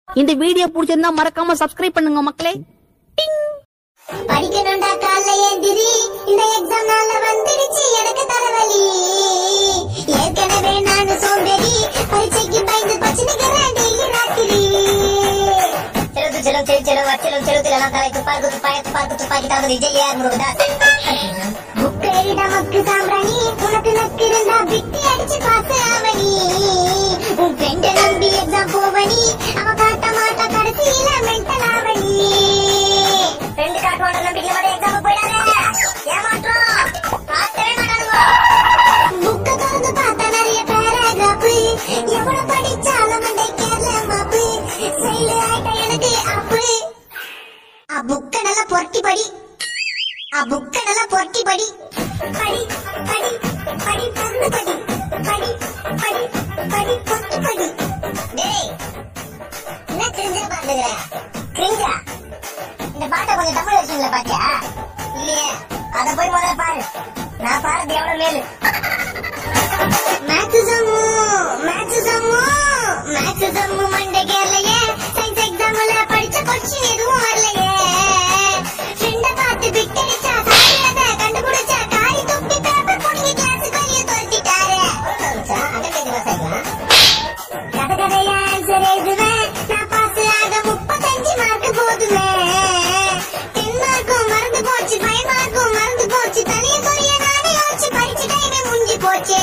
இந்த வீடியோ பிடிச்சிருந்தா மறக்காம சப்ஸ்கிரைப் பண்ணுங்க மக்களே. படிக்கணும்டா காலைல ஏந்திரி, இந்த எக்ஸாம் நாள வந்துடுச்சு எனக்கு தலைவலி. ஏற்கனவே நானு சோம்பேறி, பரீட்சைக்கு பயந்து பச்சினிக்கிறேன் டெய்லி ராத்திரி. புக்கேறிட மக்கு சாம்பிராணி, உனக்கு நக்கு இருந்தா விட்டி அடிச்சு பாத்து ஆவணி. உன் ஃப்ரெண்ட நம்பி எக்ஸாம் போவனி, அவ காட்ட மாட்டா கடைசியில மென்டல் ஆவணி. ஃப்ரெண்ட் காட்டுவான நம்பிக்கை மட்டும் எக்ஸாம் போயிடாத, ஏமாற்றோம் காட்டவே மாட்டானுங்க. புக்க திறந்து பார்த்தா நிறைய பேராகிராஃப், எவ்வளவு படிச்சாலும் மண்டை கேரள மாப்பு. செயல் ஆயிட்ட எனக்கு அப்பு. புக்க நல்லா பொருட்டி படி, புக்க நல்லா பொருட்டி படி. படி படி படி பறந்து படி, படி படி படி பொருட்டி படி. டேய் என்ன கிரிஞ்சு பாத்துக்கிற? கிரிஞ்சா? இந்த பாட்டை கொஞ்சம் தமிழ் வெர்ஷன்ல பாத்தியா? இல்லையே, அத போய் முதல்ல பாரு. நான் பாருது எவ்வளவு மேலு. மேக்ஸிசம் மண்டை கேரளையே, சயின்ஸ் எக்ஸாம்ல படிச்ச கொஸ்டின் எதுவும் வரலையே. ஃப்ரெண்ட பார்த்து பிட்டடிச்சா சாரியத கண்டுபிடிச்சா காரி துப்பி பேப்பர் புடிங்கி கிளாஸுக்கு வெளியே துரத்திட்டாரு. கதை கதையா ஆன்சர் எழுதுவேன், நான் பாஸ் ஆக 35 மார்க் போதுமே. 10 மார்க்கும் மறந்து போச்சு, 5 மார்க்கும் மறந்து போச்சு. தனிய குறைய நானே யோசிச்சு படிச்சு டைமே முடிஞ்சு போச்சு.